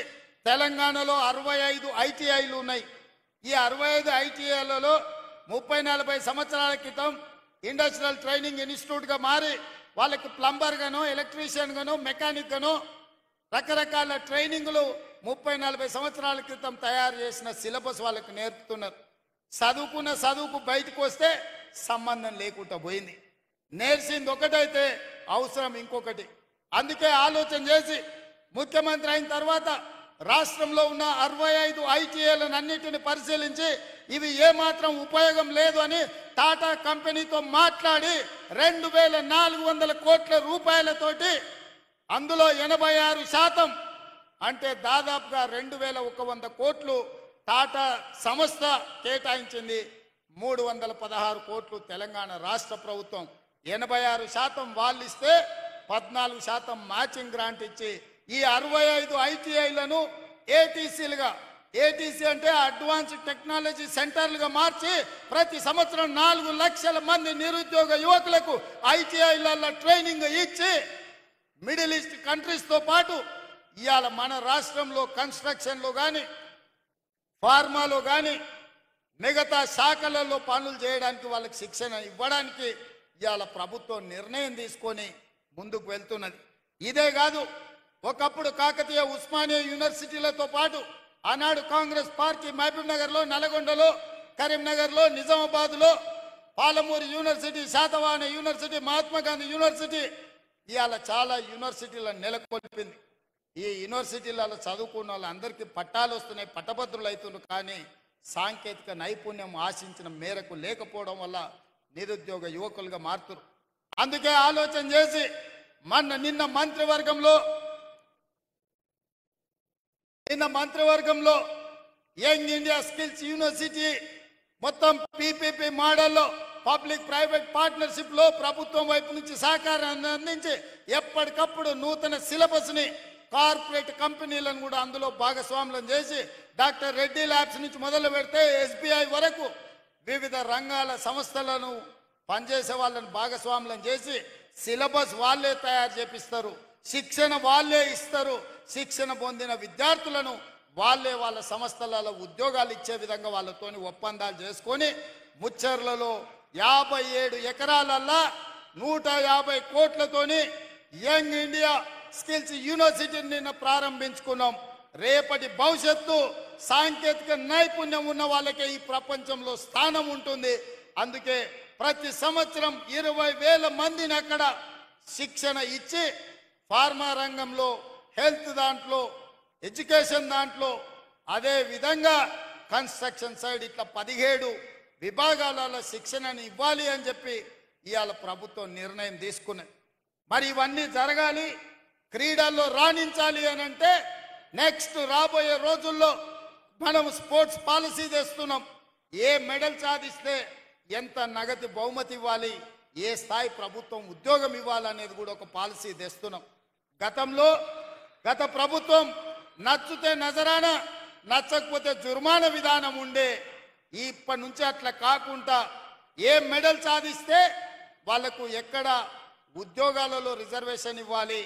తెలంగాణలో 65 ఐటీఐలు ఉన్నాయి. ఈ 65 ఐటీఐలలో 30-40 సంవత్సరాల క్రితం ఇండస్ట్రియల్ ట్రైనింగ్ ఇన్స్టిట్యూట్గా మారి వాళ్ళకి ప్లంబర్ గానో, ఎలక్ట్రీషియన్ గానో, మెకానిక్ గానో రకరకాల ట్రైనింగ్లు 30-40 సంవత్సరాల క్రితం తయారు చేసిన సిలబస్ వాళ్ళకి నేర్పుతున్నారు. చదువుకున్న చదువుకు బయటకు వస్తే సంబంధం లేకుండా పోయింది. నేర్చింది ఒకటైతే అవసరం ఇంకొకటి. అందుకే ఆలోచన చేసి ముఖ్యమంత్రి అయిన తర్వాత రాష్ట్రంలో ఉన్న 65 ఐటీఐలను అన్నిటిని పరిశీలించి ఇవి ఏమాత్రం ఉపయోగం లేదు అని టాటా కంపెనీతో మాట్లాడి 2400 కోట్ల రూపాయలతోటి అందులో 86% అంటే దాదాపుగా 2100 కోట్లు టాటా సంస్థ కేటాయించింది. 316 కోట్లు తెలంగాణ రాష్ట్ర ప్రభుత్వం, 86% వాళ్ళు ఇస్తే 14% మ్యాచింగ్ గ్రాంట్ ఇచ్చి ఈ 65 ఐటీఐలను ఏటీసీలుగా, ఏటీసీ అంటే అడ్వాన్స్డ్ టెక్నాలజీ సెంటర్లుగా మార్చి ప్రతి సంవత్సరం 4 లక్షల మంది నిరుద్యోగ యువకులకు ఐటీఐలలో ట్రైనింగ్ ఇచ్చి మిడిల్ ఈస్ట్ కంట్రీస్తో పాటు ఇవాళ మన రాష్ట్రంలో కన్స్ట్రక్షన్లో కానీ, ఫార్మాలో కానీ, మిగతా శాఖలలో పనులు చేయడానికి వాళ్ళకి శిక్షణ ఇవ్వడానికి ఇవాళ ప్రభుత్వం నిర్ణయం తీసుకొని ముందుకు వెళ్తున్నది. ఇదే కాదు, ఒకప్పుడు కాకతీయ ఉస్మానియా యూనివర్సిటీలతో పాటు ఆనాడు కాంగ్రెస్ పార్టీ మహబూబ్ నగర్లో, నల్గొండలో, కరీంనగర్లో, నిజామాబాద్లో, Palamuru university, Satavahana university, Mahatma Gandhi university ఇవాళ చాలా యూనివర్సిటీలను నెలకొల్పింది. ఈ యూనివర్సిటీలలో చదువుకున్న వాళ్ళందరికీ పట్టాలు వస్తున్నాయి, పట్టభద్రులు అవుతున్నారు. కానీ సాంకేతిక నైపుణ్యం ఆశించిన మేరకు లేకపోవడం వల్ల నిరుద్యోగ యువకులుగా మారుతున్నారు. అందుకే ఆలోచన చేసి నిన్న మంత్రివర్గంలో యంగ్ ఇండియా స్కిల్స్ యూనివర్సిటీ మొత్తం పీపీపీ మోడల్లో పబ్లిక్ ప్రైవేట్ పార్ట్నర్షిప్ లో ప్రభుత్వం వైపు నుంచి సహకారాన్ని అందించి ఎప్పటికప్పుడు నూతన సిలబస్ ని కార్పొరేట్ కంపెనీలను కూడా అందులో భాగస్వాములను చేసి డాక్టర్ రెడ్డి ల్యాబ్స్ నుంచి మొదలు పెడితే ఎస్బీఐ వరకు వివిధ రంగాల సంస్థలను పనిచేసే వాళ్ళని భాగస్వాములను చేసి సిలబస్ వాళ్ళే తయారు చేపిస్తారు, శిక్షణ వాళ్ళే ఇస్తారు. శిక్షణ పొందిన విద్యార్థులను వాళ్ళే వాళ్ళ సంస్థలలో ఉద్యోగాలు ఇచ్చే విధంగా వాళ్ళతోని ఒప్పందాలు చేసుకొని ముచ్చర్లలో 57 ఎకరాలల్లా 150 కోట్లతోని యంగ్ ఇండియా స్కిల్స్ యూనివర్సిటీని నిన్న ప్రారంభించుకున్నాం. రేపటి భవిష్యత్తు సాంకేతిక నైపుణ్యం ఉన్న వాళ్ళకే ఈ ప్రపంచంలో స్థానం ఉంటుంది. అందుకే ప్రతి సంవత్సరం 20,000 మందిని అక్కడ శిక్షణ ఇచ్చి ఫార్మా రంగంలో, హెల్త్ దాంట్లో, ఎడ్యుకేషన్ దాంట్లో, అదే విధంగా కన్స్ట్రక్షన్ సైడ్ ఇట్లా 17 విభాగాలలో శిక్షణని ఇవ్వాలి అని చెప్పి ఇవాళ ప్రభుత్వం నిర్ణయం తీసుకున్నది. మరి ఇవన్నీ జరగాలి, క్రీడల్లో రాణించాలి అని అంటే నెక్స్ట్ రాబోయే రోజుల్లో మనం స్పోర్ట్స్ పాలసీ తెస్తున్నాం. ఏ మెడల్ సాధిస్తే ఎంత నగదు బహుమతి ఇవ్వాలి, ఏ స్థాయి ప్రభుత్వం ఉద్యోగం ఇవ్వాలనేది కూడా ఒక పాలసీ తెస్తున్నాం. గత ప్రభుత్వం నచ్చితే నజరానా, నచ్చకపోతే జుర్మానా విధానం ఉండే. ఇప్పటి నుంచి అట్లా కాకుండా ఏ మెడల్ సాధిస్తే వాళ్లకు ఎక్కడ ఉద్యోగాలలో రిజర్వేషన్ ఇవ్వాలి,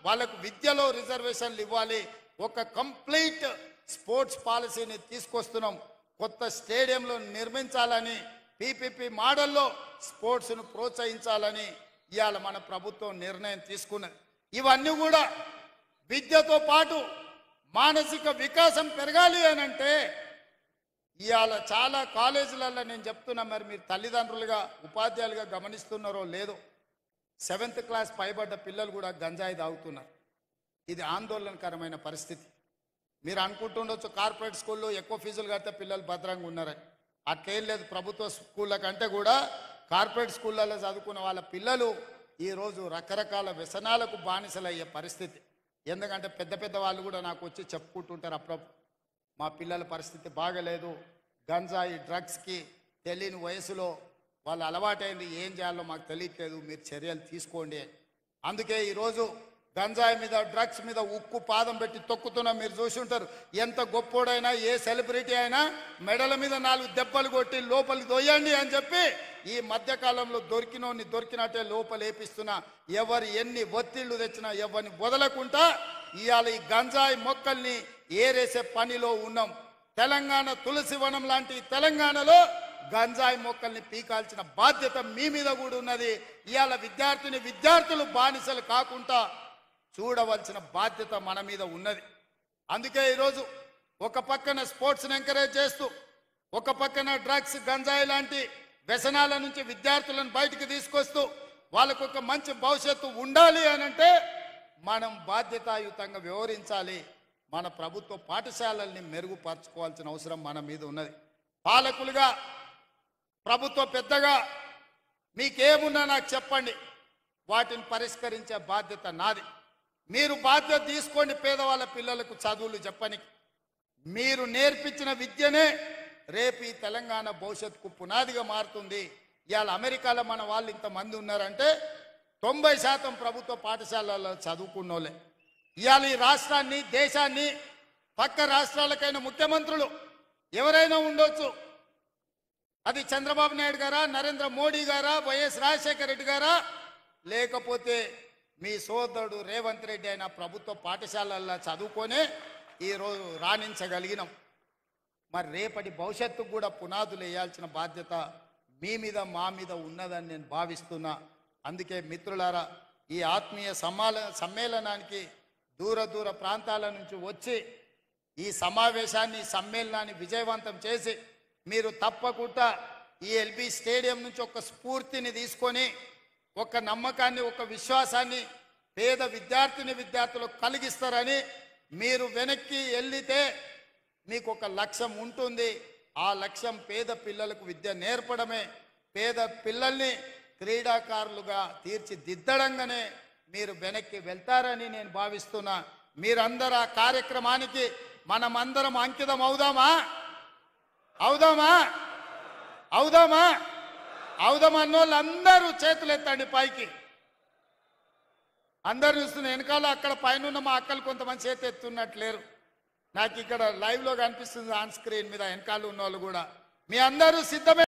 వాళ్ళకు విద్యలో రిజర్వేషన్లు ఇవ్వాలి. ఒక కంప్లీట్ స్పోర్ట్స్ పాలసీని తీసుకొస్తున్నాం. కొత్త స్టేడియంలో నిర్మించాలని, పీపీపీ మోడల్లో స్పోర్ట్స్ను ప్రోత్సహించాలని ఇవాళ మన ప్రభుత్వం నిర్ణయం తీసుకున్నది. ఇవన్నీ కూడా విద్యతో పాటు మానసిక వికాసం పెరగాలి అని అంటే ఇవాళ చాలా కాలేజీలలో నేను చెప్తున్నా, మరి మీరు తల్లిదండ్రులుగా ఉపాధ్యాయులుగా గమనిస్తున్నారో లేదో, 7th క్లాస్ పైబడ్డ పిల్లలు కూడా గంజాయి తాగుతున్నారు. ఇది ఆందోళనకరమైన పరిస్థితి. మీరు అనుకుంటుండొచ్చు కార్పొరేట్ స్కూల్లో ఎక్కువ ఫీజులు కడితే పిల్లలు భద్రంగా ఉన్నారని. అట్లేం లేదు. ప్రభుత్వ స్కూళ్ళ కంటే కూడా కార్పొరేట్ స్కూళ్ళలో చదువుకున్న వాళ్ళ పిల్లలు ఈరోజు రకరకాల వ్యసనాలకు బానిసలయ్యే పరిస్థితి. ఎందుకంటే పెద్ద వాళ్ళు కూడా నాకు వచ్చి చెప్పుకుంటుంటారు అప్పుడప్పుడు, మా పిల్లల పరిస్థితి బాగలేదు, గంజాయి డ్రగ్స్కి తెలియని వయసులో వాళ్ళు అలవాటైంది, ఏం చేయాలో మాకు తెలియట్లేదు, మీరు చర్యలు తీసుకోండి. అందుకే ఈరోజు గంజాయి మీద, డ్రగ్స్ మీద ఉక్కు పాదం పెట్టి తొక్కుతున్నా. మీరు చూసి ఉంటారు, ఎంత గొప్పోడైనా, ఏ సెలబ్రిటీ అయినా మెడల మీద 4 దెబ్బలు కొట్టి లోపలికి దొయ్యండి అని చెప్పి ఈ మధ్యకాలంలో దొరికినోని దొరికినట్టే లోపలేపిస్తున్నా, ఎవరు ఎన్ని ఒత్తిళ్లు తెచ్చినా ఎవరిని వదలకుండా ఇవాళ ఈ గంజాయి మొక్కల్ని ఏరేసే పనిలో ఉన్నాం. తెలంగాణ తులసి వనం లాంటి తెలంగాణలో గంజాయి మొక్కల్ని పీకాల్సిన బాధ్యత మీ మీద కూడా ఉన్నది. ఇవాళ విద్యార్థులు బానిసలు కాకుండా చూడవలసిన బాధ్యత మన మీద ఉన్నది. అందుకే ఈరోజు ఒక పక్కన స్పోర్ట్స్ని ఎంకరేజ్ చేస్తూ, ఒక పక్కన డ్రగ్స్ గంజాయి లాంటి వ్యసనాల నుంచి విద్యార్థులను బయటికి తీసుకొస్తూ వాళ్ళకు ఒక మంచి భవిష్యత్తు ఉండాలి అనంటే మనం బాధ్యతాయుతంగా వ్యవహరించాలి. మన ప్రభుత్వ పాఠశాలల్ని మెరుగుపరచుకోవాల్సిన అవసరం మన మీద ఉన్నది. పాలకులుగా, ప్రభుత్వ పెద్దగా మీకేమున్నా నాకు చెప్పండి, వాటిని పరిష్కరించే బాధ్యత నాది. మీరు బాధ్యత తీసుకోండి. పేదవాళ్ళ పిల్లలకు చదువులు చెప్పని మీరు నేర్పించిన విద్యనే రేపు ఈ తెలంగాణ భవిష్యత్తుకు పునాదిగా మారుతుంది. ఇవాళ అమెరికాలో మన వాళ్ళు ఇంతమంది ఉన్నారంటే 90% ప్రభుత్వ పాఠశాలల్లో చదువుకున్నోళ్ళే. ఇవాళ ఈ రాష్ట్రాన్ని, దేశాన్ని, పక్క రాష్ట్రాలకైన ముఖ్యమంత్రులు ఎవరైనా ఉండొచ్చు. అది చంద్రబాబు నాయుడు గారా, నరేంద్ర మోడీ గారా, వైఎస్ రాజశేఖర రెడ్డి గారా, లేకపోతే మీ సోదరుడు రేవంత్ రెడ్డి అయిన ప్రభుత్వ పాఠశాలల్లో చదువుకొనే ఈరోజు రాణించగలిగినాం. మరి రేపటి భవిష్యత్తుకు కూడా పునాదులు వేయాల్సిన బాధ్యత మీ మీద, మా మీద ఉన్నదని నేను భావిస్తున్నా. అందుకే మిత్రులారా, ఈ ఆత్మీయ సమ్మేళనానికి దూర ప్రాంతాల నుంచి వచ్చి ఈ సమావేశాన్ని, సమ్మేళనాన్ని విజయవంతం చేసి మీరు తప్పకుండా ఈ ఎల్బీ స్టేడియం నుంచి ఒక స్ఫూర్తిని తీసుకొని, ఒక నమ్మకాన్ని, ఒక విశ్వాసాన్ని పేద విద్యార్థులకు కలిగిస్తారని, మీరు వెనక్కి వెళ్ళితే మీకు ఒక లక్ష్యం ఉంటుంది. ఆ లక్ష్యం పేద పిల్లలకు విద్య నేర్పడమే. పేద పిల్లల్ని క్రీడాకారులుగా తీర్చిదిద్దడంగానే మీరు వెనక్కి వెళ్తారని నేను భావిస్తున్నా. మీరందరూ ఆ కార్యక్రమానికి మనమందరం అంకితం అవుదామా? అవుదామన్నోళ్ళందరూ చేతులు ఎత్తండి పైకి. అందరు చూస్తున్న వెనకాల అక్కడ పైన మా అక్కలు కొంతమంది చేతి ఎత్తున్నట్లేరు. నాకు ఇక్కడ లైవ్లో కనిపిస్తుంది ఆన్ స్క్రీన్ మీద వెనకాల ఉన్న వాళ్ళు కూడా. మీ అందరూ సిద్ధమే?